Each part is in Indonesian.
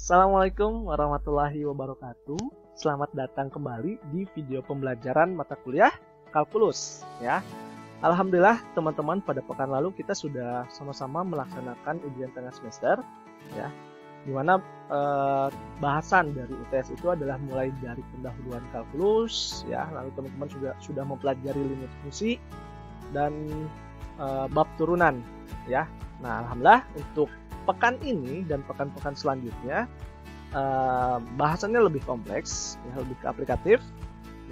Assalamualaikum warahmatullahi wabarakatuh. Selamat datang kembali di video pembelajaran mata kuliah kalkulus ya. Alhamdulillah teman-teman, pada pekan lalu kita sudah sama-sama melaksanakan ujian tengah semester ya. Dimana bahasan dari UTS itu adalah mulai dari pendahuluan kalkulus ya, lalu teman-teman juga sudah mempelajari limit fungsi dan bab turunan ya. Nah, alhamdulillah untuk pekan ini dan pekan-pekan selanjutnya bahasannya lebih kompleks, ya, lebih ke aplikatif.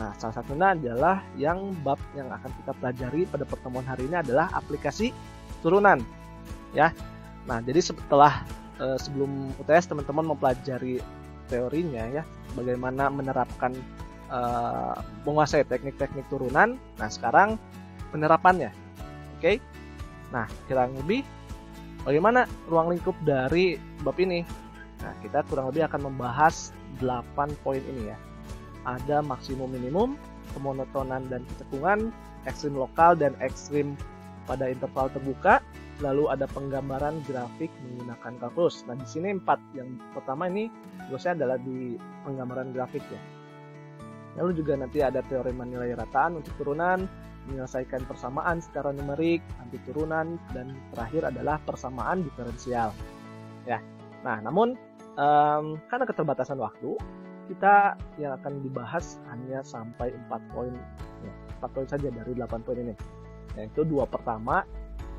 Nah, salah satunya adalah yang bab yang akan kita pelajari pada pertemuan hari ini adalah aplikasi turunan, ya. Nah, jadi setelah sebelum UTS teman-teman mempelajari teorinya, ya, bagaimana menerapkan menguasai teknik-teknik turunan. Nah, sekarang penerapannya, oke? Nah, kurang lebih bagaimana ruang lingkup dari bab ini? Nah, kita kurang lebih akan membahas 8 poin ini ya. Ada maksimum minimum, kemonotonan dan kecekungan, ekstrim lokal dan ekstrim pada interval terbuka, lalu ada penggambaran grafik menggunakan kalkulus. Nah, di sini 4. Yang pertama ini tugasnya adalah di penggambaran grafik ya. Lalu juga nanti ada teorema nilai rataan untuk turunan, menyelesaikan persamaan secara numerik, anti turunan, dan terakhir adalah persamaan diferensial. Ya, nah namun karena keterbatasan waktu, kita yang akan dibahas hanya sampai 4 poin, ya, 4 poin saja dari 8 poin ini. Yaitu 2 pertama,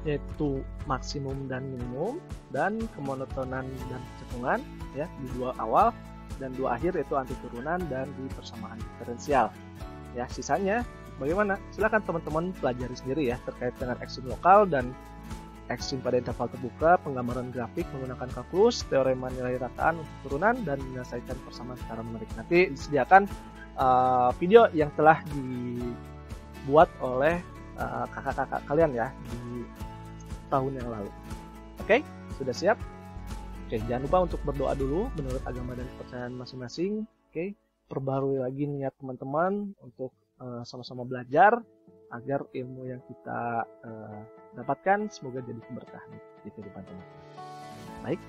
yaitu maksimum dan minimum, dan kemonotonan dan kecekungan, ya, di 2 awal, dan 2 akhir yaitu anti turunan dan di persamaan diferensial. Ya, sisanya bagaimana? Silakan teman-teman pelajari sendiri ya terkait dengan ekstrim lokal dan ekstrim pada interval terbuka, penggambaran grafik menggunakan kalkulus, teorema nilai rataan untuk turunan, dan menyelesaikan persamaan secara numerik. Nanti disediakan video yang telah dibuat oleh kakak-kakak kalian ya di tahun yang lalu. Oke, sudah siap? Oke, jangan lupa untuk berdoa dulu menurut agama dan kepercayaan masing-masing. Oke, perbarui lagi niat teman-teman untuk sama-sama belajar agar ilmu yang kita dapatkan semoga jadi keberkahan di kehidupan teman-teman. Baik,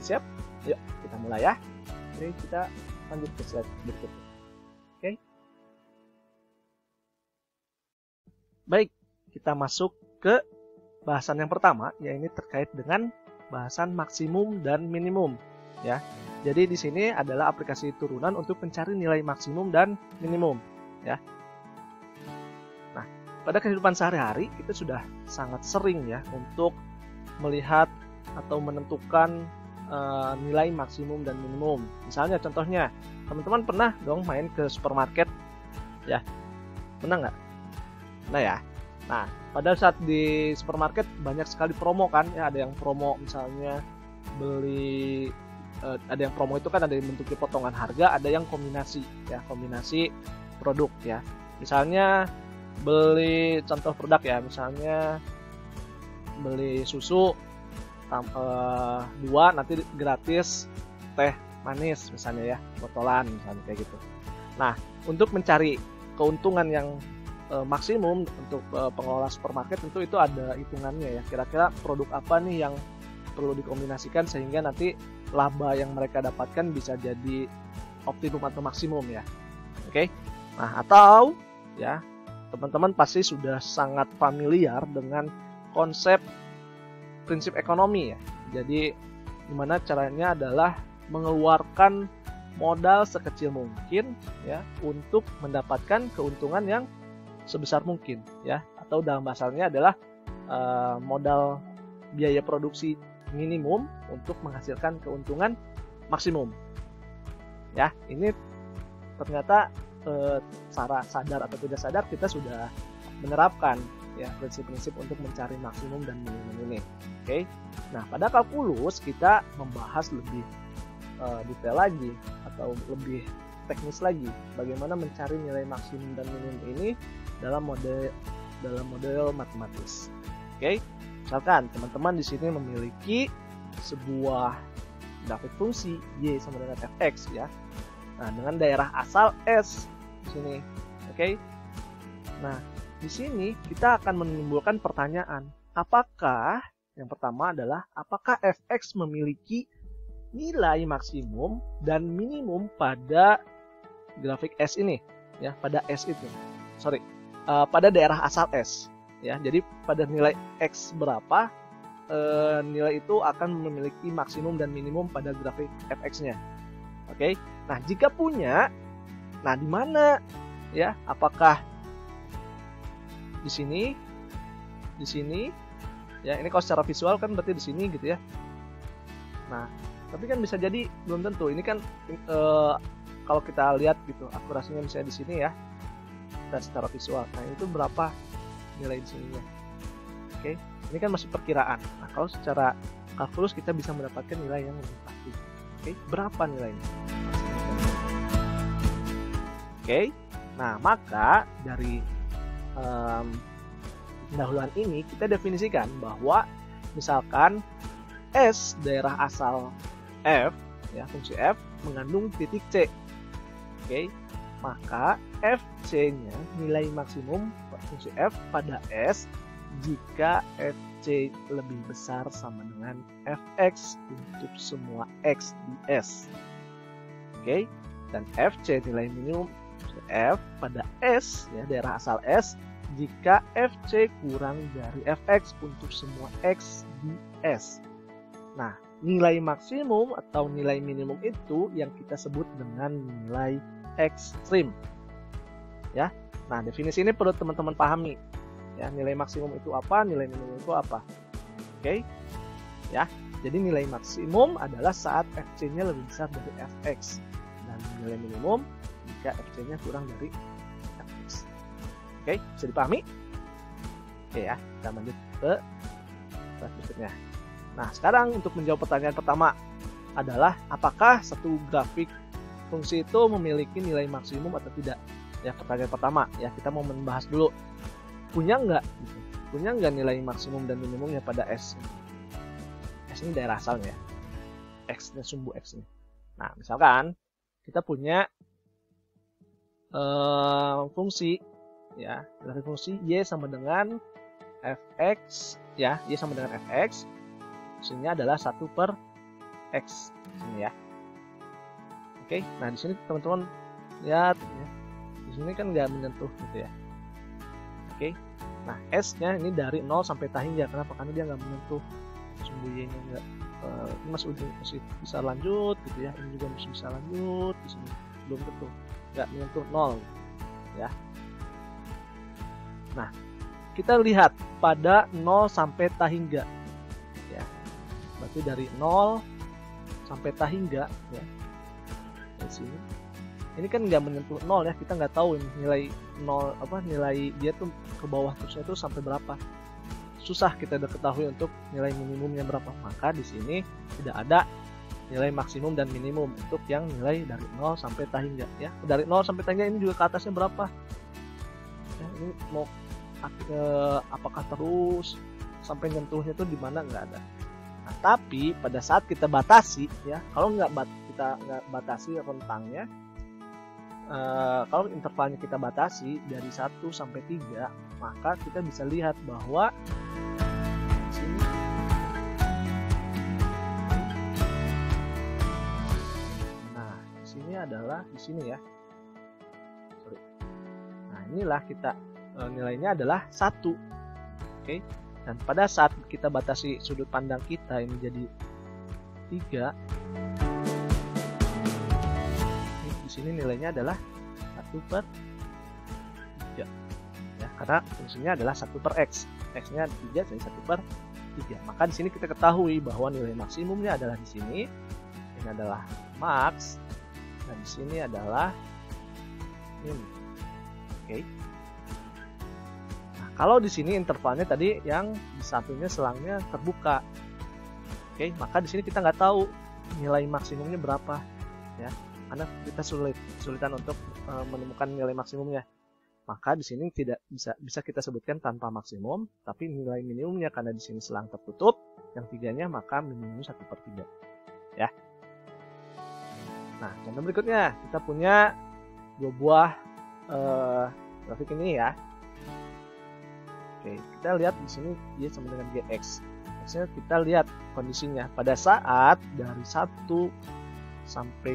siap? Yuk kita mulai ya. Oke, kita lanjut ke slide berikutnya. Oke. Baik, kita masuk ke bahasan yang pertama, yaitu terkait dengan bahasan maksimum dan minimum ya. Jadi di sini adalah aplikasi turunan untuk mencari nilai maksimum dan minimum ya. Nah, pada kehidupan sehari-hari kita sudah sangat sering ya untuk melihat atau menentukan nilai maksimum dan minimum. Misalnya contohnya, teman-teman pernah dong main ke supermarket ya? Pernah nggak? Nah ya. Nah, pada saat di supermarket banyak sekali promo kan ya, ada yang promo misalnya beli ada yang promo itu kan ada yang bentuknya potongan harga, ada yang kombinasi ya, kombinasi produk ya. Misalnya beli contoh produk ya, misalnya beli susu 2 nanti gratis teh manis misalnya ya, botolan misalnya kayak gitu. Nah, untuk mencari keuntungan yang maksimum untuk pengelola supermarket tentu itu ada hitungannya ya. Kira-kira produk apa nih yang perlu dikombinasikan sehingga nanti laba yang mereka dapatkan bisa jadi optimum atau maksimum ya. Oke. Nah, atau ya teman-teman pasti sudah sangat familiar dengan konsep prinsip ekonomi ya. Jadi gimana caranya adalah mengeluarkan modal sekecil mungkin ya untuk mendapatkan keuntungan yang sebesar mungkin ya, atau dalam bahasanya adalah modal biaya produksi minimum untuk menghasilkan keuntungan maksimum ya. Ini ternyata secara sadar atau tidak sadar kita sudah menerapkan ya prinsip-prinsip untuk mencari maksimum dan minimum ini. Oke. Nah, pada kalkulus kita membahas lebih detail lagi atau lebih teknis lagi bagaimana mencari nilai maksimum dan minimum ini dalam model matematis. Oke. Misalkan teman-teman di sini memiliki sebuah grafik fungsi y sama dengan fx ya. Nah, dengan daerah asal S di sini. Oke. Nah, di sini kita akan menimbulkan pertanyaan, apakah yang pertama adalah apakah fx memiliki nilai maksimum dan minimum pada grafik S ini, ya, pada S itu. Sorry, pada daerah asal S, ya. Jadi pada nilai X berapa, nilai itu akan memiliki maksimum dan minimum pada grafik fx-nya. Oke. Nah, jika punya, nah di mana, ya? Apakah di sini, ya? Ini kalau secara visual kan berarti di sini gitu ya. Nah, tapi kan bisa jadi belum tentu. Ini kan kalau kita lihat gitu, akurasinya misalnya di sini ya, dan secara visual. Nah, itu berapa nilai di sininya? Oke, ini kan masih perkiraan. Nah, kalau secara kalkulus kita bisa mendapatkan nilai yang lebih pasti. Oke, berapa nilainya? Oke, nah maka dari pendahuluan ini kita definisikan bahwa misalkan S daerah asal F, ya, fungsi F mengandung titik C. Oke, maka FC-nya nilai maksimum fungsi F pada S jika FC lebih besar sama dengan Fx untuk semua X di S. Oke, dan FC nilai minimum F pada S, ya, daerah asal S jika FC kurang dari Fx untuk semua X di S. Nah, nilai maksimum atau nilai minimum itu yang kita sebut dengan nilai ekstrim. Ya. Nah, definisi ini perlu teman-teman pahami. Ya, nilai maksimum itu apa, nilai minimum itu apa. Oke. Ya. Jadi nilai maksimum adalah saat FC-nya lebih besar dari Fx dan nilai minimum jika FC-nya kurang dari Fx. Oke, bisa dipahami? Oke ya, kita lanjut ke slide berikutnya. Nah, sekarang untuk menjawab pertanyaan pertama adalah apakah satu grafik fungsi itu memiliki nilai maksimum atau tidak? Ya, pertanyaan pertama ya, kita mau membahas dulu. Punya nggak? Gitu. Punya nggak nilai maksimum dan minimumnya pada S? S ini daerah asalnya, X-nya sumbu X-nya. Nah, misalkan kita punya fungsi, ya, grafik fungsi Y sama dengan Fx, ya, Y sama dengan Fx. Fungsinya adalah 1/X ini ya. Oke, nah di sini teman-teman lihat ya. Di sini kan nggak menyentuh gitu ya. Oke. Nah, S-nya ini dari 0 sampai tahingga. Kenapa? Karena dia nggak menyentuh sumbu Y-nya, nggak masih bisa lanjut gitu ya. Ini juga masih bisa lanjut, di sini belum tentu. Nggak menyentuh 0 ya. Nah, kita lihat pada 0 sampai tahingga. Berarti dari 0 sampai tahingga ya, di sini ini kan nggak menyentuh 0 ya, kita nggak tahu nilai 0 apa, nilai dia tuh ke bawah terusnya itu sampai berapa, susah kita udah ketahui untuk nilai minimumnya berapa. Maka di sini tidak ada nilai maksimum dan minimum untuk yang nilai dari 0 sampai tahingga ya. Dari 0 sampai tahingga ini juga ke atasnya berapa ya, ini mau apakah terus sampai nyentuhnya tuh di mana, nggak ada. Nah, tapi pada saat kita batasi ya, kalau kita nggak batasi rentangnya, kalau intervalnya kita batasi dari 1 sampai 3, maka kita bisa lihat bahwa di sini di sini adalah di sini ya. Sorry. Nah, inilah kita nilainya adalah 1. Oke. Dan pada saat kita batasi sudut pandang kita ini jadi 3, di sini nilainya adalah 1/3 ya, karena fungsinya adalah 1/X, X-nya 3 jadi 1/3. Maka di sini kita ketahui bahwa nilai maksimumnya adalah di sini, ini adalah max, dan di sini adalah min. Oke. Kalau di sini intervalnya tadi yang di satunya selangnya terbuka, oke, maka di sini kita nggak tahu nilai maksimumnya berapa, ya, karena kita kesulitan untuk menemukan nilai maksimumnya. Maka di sini tidak bisa kita sebutkan tanpa maksimum, tapi nilai minimumnya karena di sini selang tertutup, yang tiganya maka minimum 1/3, ya. Nah, contoh berikutnya kita punya dua buah grafik ini ya. Oke, kita lihat di sini Y sama dengan Gx. Misalnya kita lihat kondisinya pada saat dari 1 sampai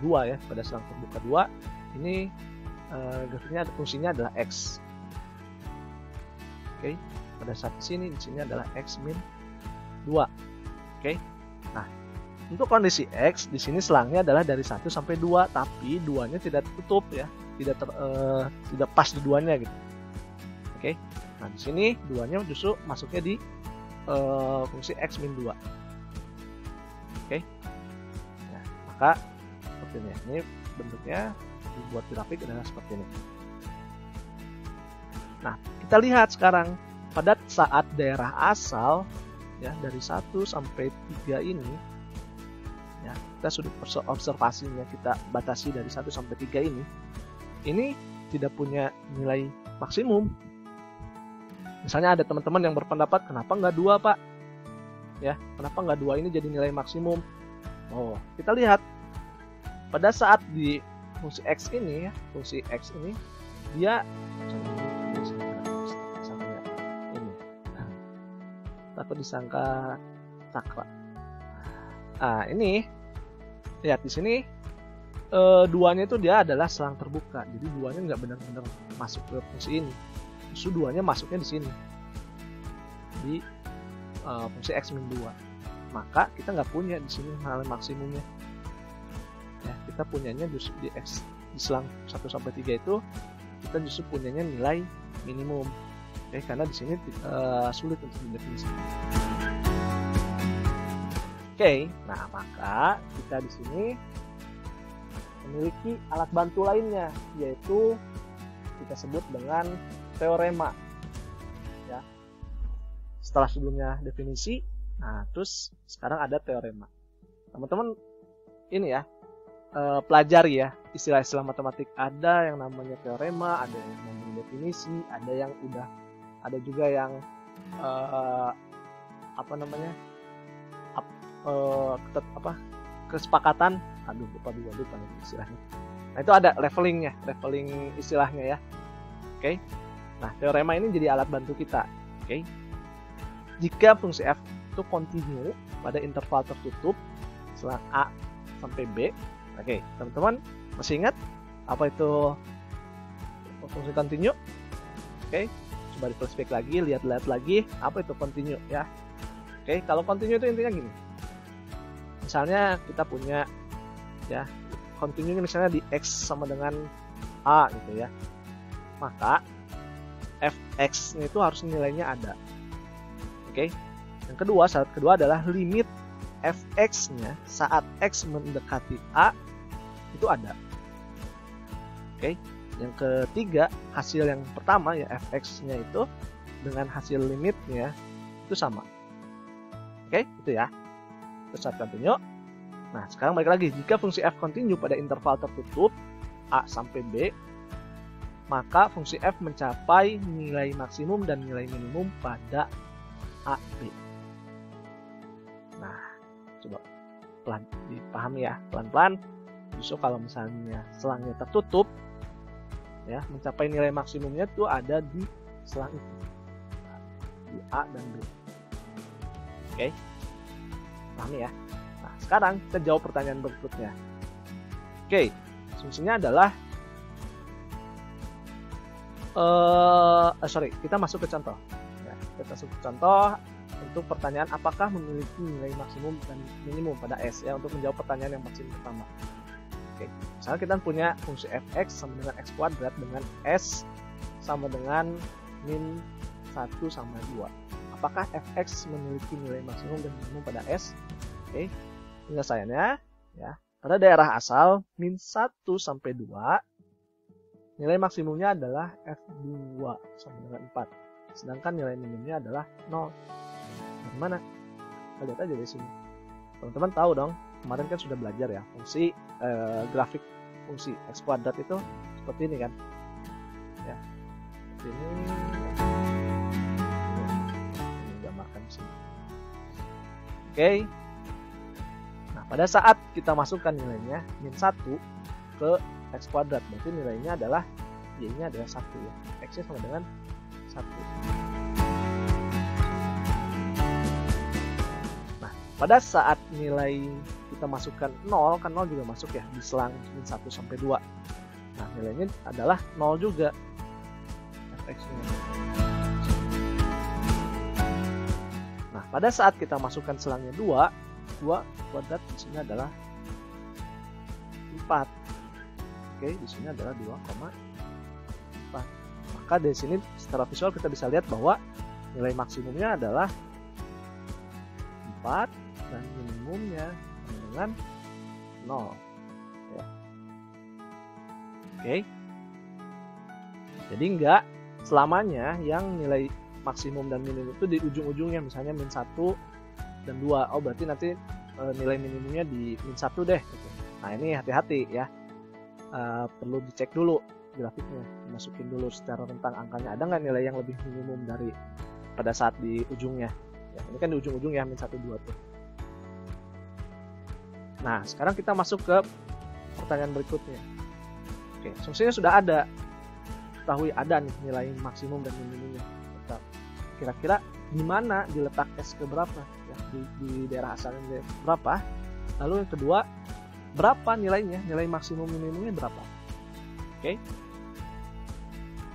2 ya, pada selang terbuka 2 ini grafiknya fungsinya adalah X. Oke, pada saat di sini adalah X min 2. Oke. Nah, untuk kondisi X di sini selangnya adalah dari 1 sampai 2, tapi 2-nya tidak tutup ya, tidak pas di 2-nya gitu. Oke. Nah, di sini 2-nya justru masuknya di fungsi X min 2. Oke. Nah, maka seperti ini. Ini bentuknya dibuat grafik adalah seperti ini. Nah, kita lihat sekarang pada saat daerah asal ya dari 1 sampai 3 ini ya, kita sudah observasinya kita batasi dari 1 sampai 3 ini tidak punya nilai maksimum. Misalnya ada teman-teman yang berpendapat kenapa nggak 2 Pak? Ya, kenapa nggak 2 ini jadi nilai maksimum? Oh, kita lihat pada saat di fungsi X ini ya, fungsi X ini dia takut disangka cakra. Nah, ini lihat di sini 2-nya itu dia adalah selang terbuka. Jadi 2-nya nggak benar-benar masuk ke fungsi ini. Justru 2-nya masuknya di sini. Di fungsi X min 2. Maka kita nggak punya di sini nilai maksimumnya. Ya, kita punyanya justru di X di selang 1 sampai 3 itu kita justru punyanya nilai minimum. Oke, karena di sini sulit untuk didefinisikan. Oke, nah maka kita di sini memiliki alat bantu lainnya, yaitu kita sebut dengan teorema. Ya. Setelah sebelumnya definisi, nah terus sekarang ada teorema. Teman-teman ini ya pelajari ya istilah-istilah matematik. Ada yang namanya teorema, ada yang namanya definisi, ada juga yang kesepakatan. Lupa istilahnya. Nah, itu ada leveling istilahnya ya. Oke. Nah, teorema ini jadi alat bantu kita. Oke. Jika fungsi f itu kontinu pada interval tertutup selang a sampai b. Oke, teman-teman masih ingat apa itu fungsi kontinu? Oke, coba di flashback lagi, lihat lagi apa itu kontinu ya. Oke, kalau kontinu itu intinya gini. Misalnya kita punya ya kontinunya misalnya di x sama dengan a gitu ya. Maka fx itu harus nilainya ada. Oke. Yang kedua, syarat kedua adalah limit fx-nya saat x mendekati a itu ada. Oke. Yang ketiga, hasil yang pertama ya fx-nya itu dengan hasil limitnya itu sama. Oke, itu ya. Itu syarat kontinu. Nah, sekarang balik lagi, jika fungsi f kontinu pada interval tertutup a sampai b, maka fungsi f mencapai nilai maksimum dan nilai minimum pada a, b. Nah, coba pelan dipahami ya, pelan-pelan. Justru kalau misalnya selangnya tertutup, ya mencapai nilai maksimumnya tuh ada di selang itu, di a dan b. Oke, pahami ya. Nah, sekarang kita jawab pertanyaan berikutnya. Oke, fungsinya adalah kita masuk ke contoh. Ya, kita masuk ke contoh untuk pertanyaan apakah memiliki nilai maksimum dan minimum pada S ya, untuk menjawab pertanyaan yang maksimum pertama. Oke, misalnya kita punya fungsi fx sama dengan x kuadrat dengan s sama dengan min 1 sama 2. Apakah fx memiliki nilai maksimum dan minimum pada s? Oke, penyelesaiannya ya, pada daerah asal min 1 sampai 2, nilai maksimumnya adalah f2 sama dengan 4. Sedangkan nilai minimumnya adalah 0. Bagaimana? Kita lihat aja di sini. Teman-teman tahu dong, kemarin kan sudah belajar ya, fungsi grafik fungsi x kuadrat itu seperti ini kan. Ya. Seperti ini. Ini gambarkan di sini. Oke. Nah, pada saat kita masukkan nilainya min 1 ke x kuadrat, berarti nilainya adalah y-nya adalah 1 ya. X-nya sama dengan 1. pada saat nilai kita masukkan 0, kan 0 juga masuk ya di selang min 1 sampai 2. Nah, nilainya adalah 0 juga. Fx-nya. Nah, pada saat kita masukkan selangnya 2 kuadrat di sini adalah 4. Oke, di sini adalah 2,4. Maka dari sini secara visual kita bisa lihat bahwa nilai maksimumnya adalah 4 dan minimumnya dengan 0. Ya. Oke. Jadi enggak selamanya yang nilai maksimum dan minimum itu di ujung-ujungnya, misalnya min 1 dan 2. Oh, berarti nanti nilai minimumnya di min 1 deh gitu. Nah, ini hati-hati ya. Perlu dicek dulu grafiknya, masukin dulu secara rentang angkanya ada nggak nilai yang lebih minimum dari pada saat di ujungnya. Ya, ini kan di ujung-ujung ya, min 1, 2 tuh. Nah, sekarang kita masuk ke pertanyaan berikutnya. Oke, fungsinya sudah ada. Ketahui ada nih nilai maksimum dan minimumnya. Kira-kira di mana diletak S ke berapa? Ya, di daerah asalnya berapa? Lalu yang kedua, berapa nilainya? Nilai maksimum minimumnya berapa? Oke.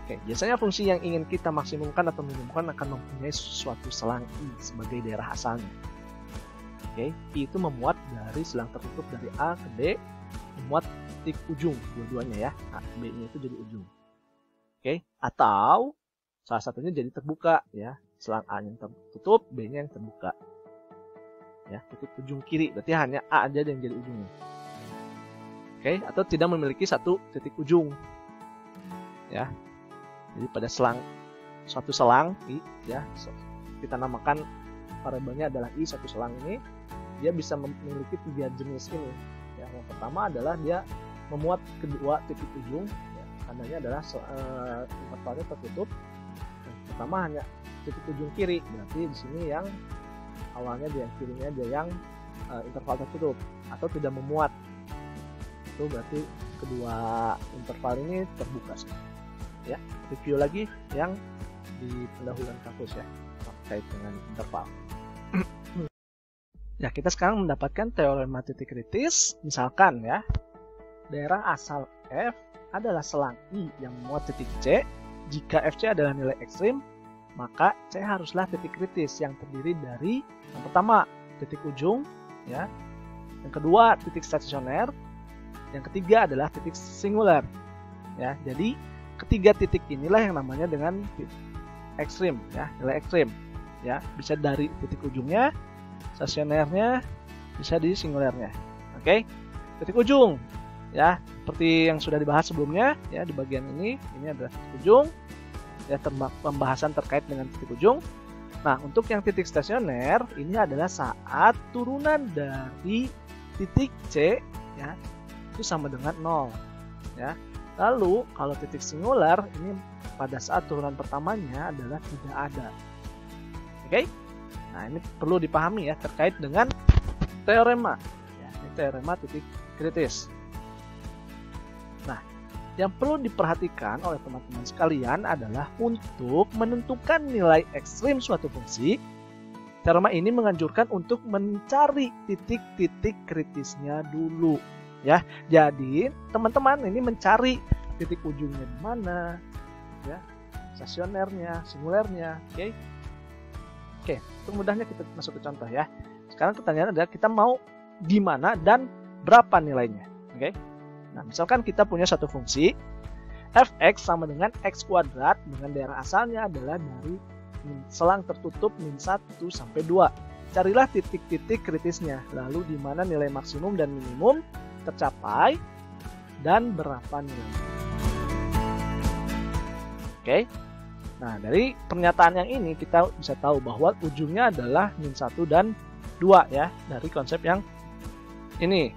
Oke, biasanya fungsi yang ingin kita maksimumkan atau minimumkan akan mempunyai suatu selang I sebagai daerah asalnya. Oke, I itu memuat dari selang tertutup dari A ke B, memuat titik ujung dua-duanya ya. A, B-nya itu jadi ujung. Oke, atau salah satunya jadi terbuka ya. Selang A yang tertutup, B-nya yang terbuka. Ya, titik ujung kiri, berarti hanya A aja yang jadi ujungnya. Oke, atau tidak memiliki satu titik ujung. Ya. Jadi pada suatu selang I ya, kita namakan variabelnya adalah I, satu selang ini dia bisa memiliki 3 jenis ini. Ya, yang pertama adalah dia memuat kedua titik ujung, ya, tandanya adalah intervalnya tertutup. Yang pertama hanya titik ujung kiri, berarti di sini yang awalnya dia kirinya dia yang interval tertutup atau tidak memuat. Itu berarti kedua interval ini terbuka sih. Ya, review lagi yang di pendahuluan kampus ya terkait dengan interval. Ya, kita sekarang mendapatkan teorema titik kritis. Misalkan ya, daerah asal F adalah selang I yang memuat titik C. Jika FC adalah nilai ekstrim, maka C haruslah titik kritis yang terdiri dari yang pertama titik ujung ya, yang kedua titik stasioner, yang ketiga adalah titik singular. Ya, jadi ketiga titik inilah yang namanya dengan ekstrim ya, nilai ekstrim ya, bisa dari titik ujungnya, stasionernya, bisa di singulernya. Oke, titik ujung ya, seperti yang sudah dibahas sebelumnya ya, di bagian ini adalah titik ujung ya, pembahasan terkait dengan titik ujung. Nah, untuk yang titik stasioner ini adalah saat turunan dari titik C ya itu sama dengan 0 ya. Lalu kalau titik singular ini pada saat turunan pertamanya adalah tidak ada. Oke? Nah, ini perlu dipahami ya terkait dengan teorema. Ya, ini teorema titik kritis. Nah, yang perlu diperhatikan oleh teman-teman sekalian adalah untuk menentukan nilai ekstrim suatu fungsi, teorema ini menganjurkan untuk mencari titik-titik kritisnya dulu. Ya, jadi teman-teman ini mencari titik ujungnya di mana, ya, stasionernya, singulernya, oke. Untuk mudahnya kita masuk ke contoh ya. Sekarang pertanyaan adalah kita mau di mana dan berapa nilainya, oke? Nah, misalkan kita punya satu fungsi f(x) sama dengan x kuadrat dengan daerah asalnya adalah dari selang tertutup min 1 sampai 2. Carilah titik-titik kritisnya, lalu di mana nilai maksimum dan minimum tercapai dan berapa nilainya. Oke. Nah, dari pernyataan yang ini kita bisa tahu bahwa ujungnya adalah min 1 dan 2 ya, dari konsep yang ini.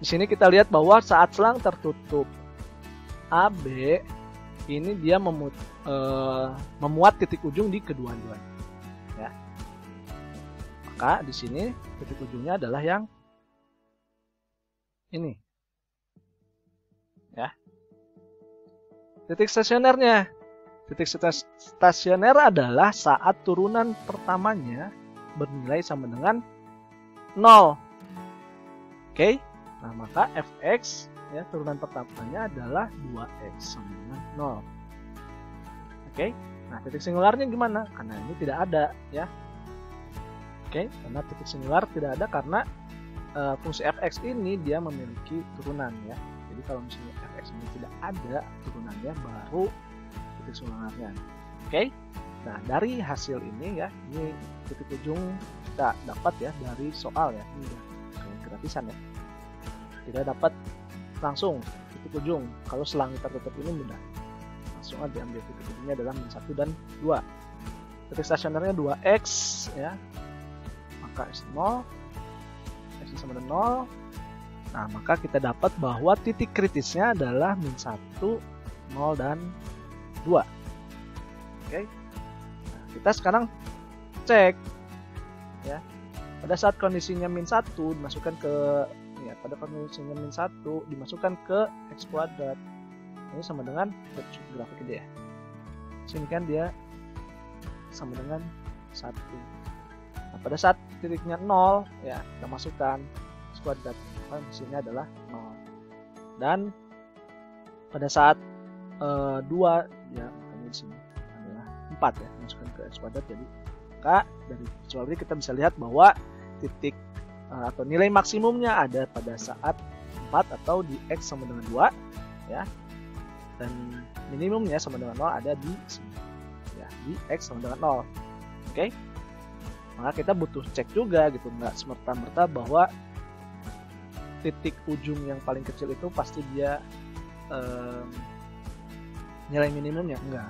Di sini kita lihat bahwa saat selang tertutup AB ini dia memuat titik ujung di kedua-duanya. Ya. Maka di sini titik ujungnya adalah yang ini. Ya. Titik stasionernya. Titik stasioner adalah saat turunan pertamanya bernilai sama dengan 0. Oke, nah maka fx ya turunan pertamanya adalah 2x sama dengan 0. Oke, nah titik singularnya gimana? Karena ini tidak ada ya. Oke, karena titik singular tidak ada karena fungsi fx ini dia memiliki turunan ya. Jadi kalau misalnya fx ini tidak ada turunannya, baru titik singularnya. Oke, nah dari hasil ini ya, ini titik ujung kita dapat ya dari soal ya, ini udah kayak gratisan ya. Kita dapat langsung titik ujung. Kalau selang tertutup ini mudah, langsung aja ambil titik ujungnya adalah min 1 dan 2. Titik stasionernya 2x ya, maka x 0, x sama dengan 0. Nah maka kita dapat bahwa titik kritisnya adalah min 1, 0 dan 2. Oke, nah, kita sekarang cek ya, pada saat kondisinya min 1 dimasukkan ke ya, pada kondisinya min 1 dimasukkan ke x kuadrat, ini sama dengan grafik ini ya, sini kan dia sama dengan 1. Nah, pada saat titiknya 0 ya, kita masukkan x kuadrat, maka sini adalah 0. Dan pada saat 2 ya, makanya di sini adalah 4 ya, masukkan ke x kuadrat. Jadi maka dari visual ini kita bisa lihat bahwa titik atau nilai maksimumnya ada pada saat 4 atau di x sama dengan 2 ya, dan minimumnya sama dengan 0 ada di sini ya, di x sama dengan 0. Oke, maka kita butuh cek juga gitu, nggak semerta-merta bahwa titik ujung yang paling kecil itu pasti dia nilai minimumnya, enggak,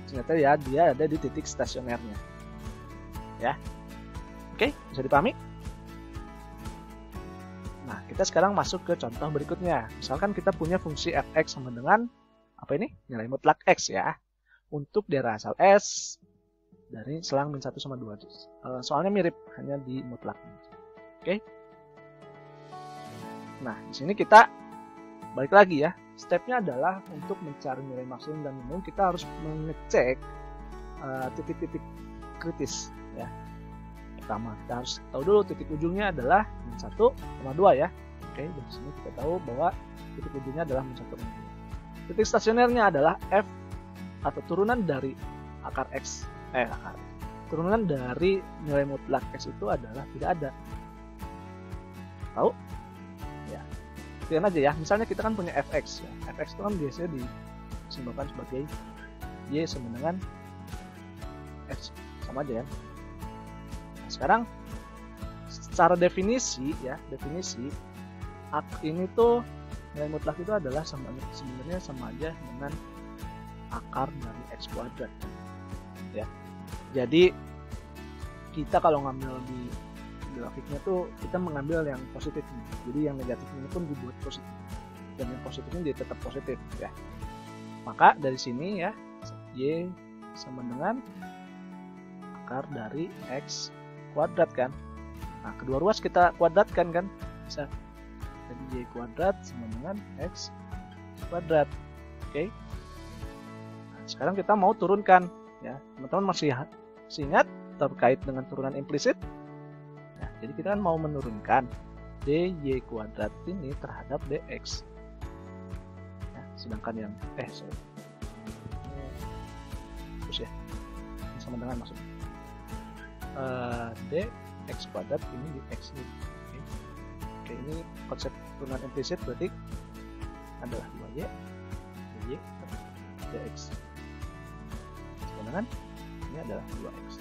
ternyata ya dia ada di titik stasionernya ya. Oke, bisa dipahami? Nah, kita sekarang masuk ke contoh berikutnya. Misalkan kita punya fungsi fx sama dengan apa ini? Nilai mutlak x ya. Untuk daerah asal S dari selang min 1 sama 2. Soalnya mirip, hanya di mutlak. Oke. Nah, di sini kita balik lagi ya. Stepnya adalah untuk mencari nilai maksimum dan minimum, kita harus mengecek titik-titik kritis ya. Pertama, kita harus tahu dulu titik ujungnya adalah min 1 sama 2 ya. Oke, dari sini kita tahu bahwa titik ujungnya adalah min 1 sama 2. Titik stasionernya adalah f atau turunan dari akar x. Turunan dari nilai mutlak x itu adalah tidak ada. Tahu? Ya. Lihat aja ya. Misalnya kita kan punya fx ya. Fx itu kan biasanya disimbolkan sebagai y sama dengan x, sama aja ya. Sekarang secara definisi ya, definisi ini tuh nilai mutlak itu adalah sebenarnya sama aja dengan akar dari x kuadrat ya. Jadi kita kalau ngambil di grafiknya tuh kita mengambil yang positifnya, jadi yang negatifnya pun dibuat positif dan yang positifnya dia tetap positif ya. Maka dari sini ya, y sama dengan akar dari x kuadrat kan. Nah, kedua ruas kita kuadratkan kan, bisa. Jadi y kuadrat sama dengan x kuadrat. Oke. Nah, sekarang kita mau turunkan ya. Teman-teman masih ingat terkait dengan turunan implisit? Nah, jadi kita kan mau menurunkan dy kuadrat ini terhadap dx. Nah, sedangkan yang terus ya. Sama dengan maksudnya dx kuadrat ini di x ini. Oke, ini konsep turunan implisit berarti adalah 2y dy dx. Sedangkan ini adalah 2x.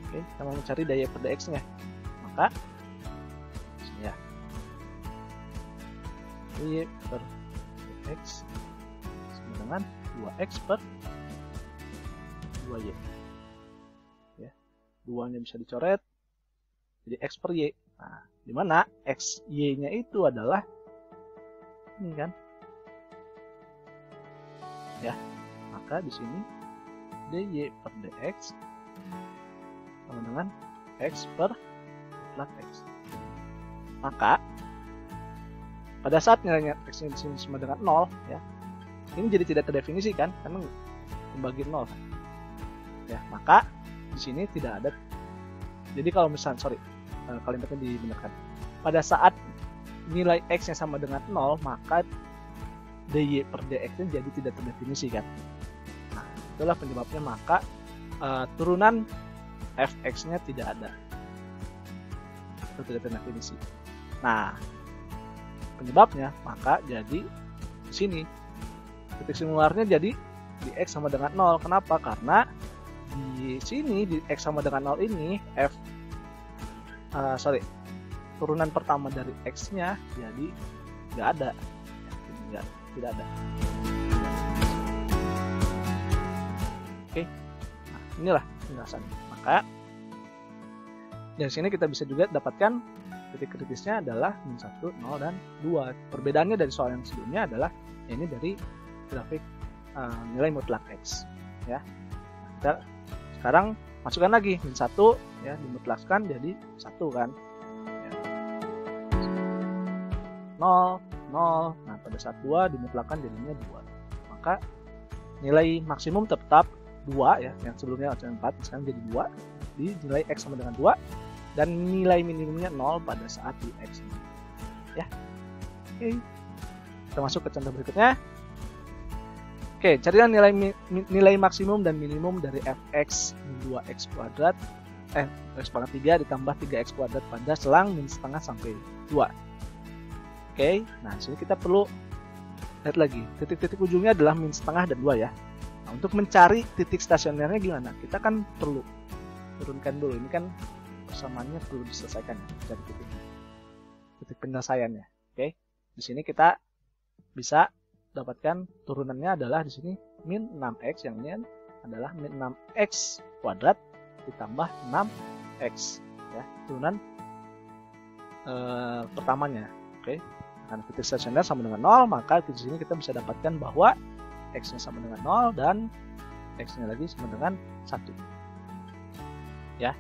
Oke, kita mau mencari dy per dx nya, maka sini ya, dy per dx sama dengan 2x per 2y. 2-nya bisa dicoret jadi x per y. Nah, di mana x y-nya itu adalah ini kan. Ya. Maka di sini dy per dx sama dengan x per mutlak x. Maka pada saat nilainya x-nya di sini sama dengan 0 ya. Ini jadi tidak terdefinisi kan karena membagi 0 kan. Ya, maka di sini tidak ada Jadi kalau misalnya, kalimatnya dibenarkan. Pada saat nilai X-nya sama dengan 0, maka dy per dx-nya jadi tidak terdefinisi kan. Nah, itulah penyebabnya, maka turunan fx-nya tidak ada. Itu tidak terdefinisi. Nah, penyebabnya maka jadi di sini titik singularnya jadi di X sama dengan 0. Kenapa? Karena di sini di X sama dengan 0 ini turunan pertama dari X-nya jadi nggak ada, tidak ada. Oke, nah, inilah penjelasannya. Maka dari sini kita bisa juga dapatkan titik kritisnya adalah min 1, 0, dan 2. Perbedaannya dari soal yang sebelumnya adalah ini dari grafik nilai mutlak X. Ya. Kita sekarang masukkan lagi min 1, ya, dimutlakkan jadi 1 kan. Ya. 0, 0. Nah, pada saat 2 dimutlakkan jadinya 2. Maka nilai maksimum tetap 2 ya, yang sebelumnya 4, sekarang jadi 2. Di nilai X sama dengan 2. Dan nilai minimumnya 0 pada saat di X. Ya. Oke. Kita masuk ke contoh berikutnya. Oke, carilah nilai maksimum dan minimum dari fx min 2x kuadrat x pangkat 3 ditambah 3x kuadrat pada selang min setengah sampai 2. Oke, nah di sini kita perlu lihat lagi. Titik-titik ujungnya adalah min setengah dan 2 ya. Nah, untuk mencari titik stasionernya gimana? Kita kan perlu turunkan dulu. Ini kan persamaannya perlu diselesaikan ya, dari titik penyelesaiannya. Oke, di sini kita bisa dapatkan turunannya adalah di sini min 6x, yang ini adalah min 6x kuadrat ditambah 6x ya, turunan pertamanya. Oke, karena titik stasioner sama dengan 0, maka di sini kita bisa dapatkan bahwa x-nya sama dengan 0 dan x-nya lagi sama dengan 1. Ya.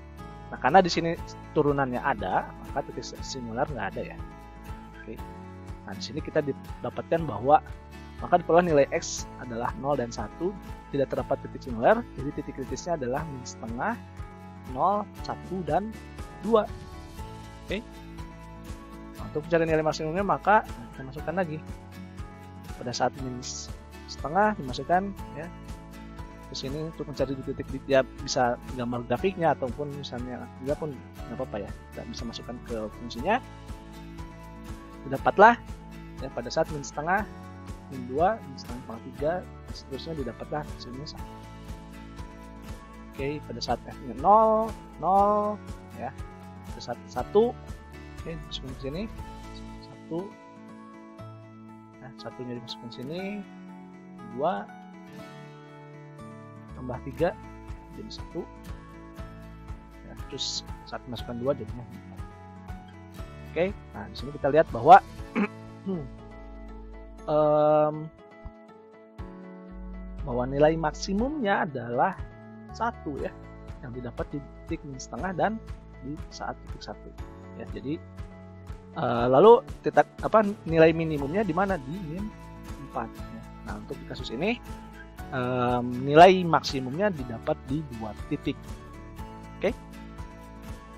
Nah, karena di sini turunannya ada, maka titik singular nggak ada ya. Oke. Nah, di sini kita dapatkan bahwa maka diperoleh nilai X adalah 0 dan 1, tidak terdapat titik singular, jadi titik kritisnya adalah min setengah, 0, 1, dan 2. Oke. Nah, untuk mencari nilai maksimumnya maka kita masukkan lagi. Pada saat min setengah dimasukkan ya ke sini untuk mencari titik, ya bisa gambar grafiknya ataupun misalnya juga pun nggak apa-apa ya, kita bisa masukkan ke fungsinya. Didapatlah ya pada saat min setengah, min 2, min setengah pangkat 3, seterusnya didapatlah hasilnya 1. Oke, pada saat f-nya 0, 0 ya. Pada saat 1, oke, masukkan ke sini 1. Nah, satunya dimasukkan sini, 2 tambah 3 jadi 1 ya, terus saat masukkan 2 jadinya 4. Oke, nah di sini kita lihat bahwa bahwa nilai maksimumnya adalah 1 ya, yang didapat di titik min setengah dan di saat titik 1 ya. Jadi lalu nilai minimumnya di mana? Di min 4 ya. Nah, untuk di kasus ini nilai maksimumnya didapat di 2 titik. Oke,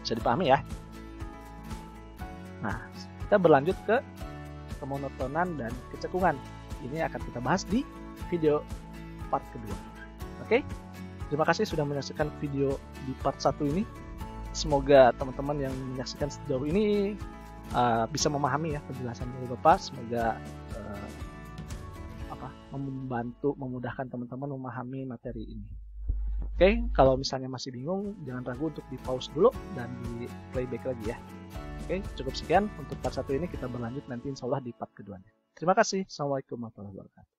bisa dipahami ya. Nah, kita berlanjut ke kemonotonan dan kecekungan. Ini akan kita bahas di video part kedua. Oke, terima kasih sudah menyaksikan video di part 1 ini. Semoga teman-teman yang menyaksikan sejauh ini bisa memahami ya penjelasan dari Bapak. Semoga memudahkan teman-teman memahami materi ini. Oke, kalau misalnya masih bingung, jangan ragu untuk di pause dulu dan di playback lagi ya. Oke, cukup sekian untuk part 1 ini, kita berlanjut nanti insya Allah di part keduanya. Terima kasih. Assalamualaikum warahmatullahi wabarakatuh.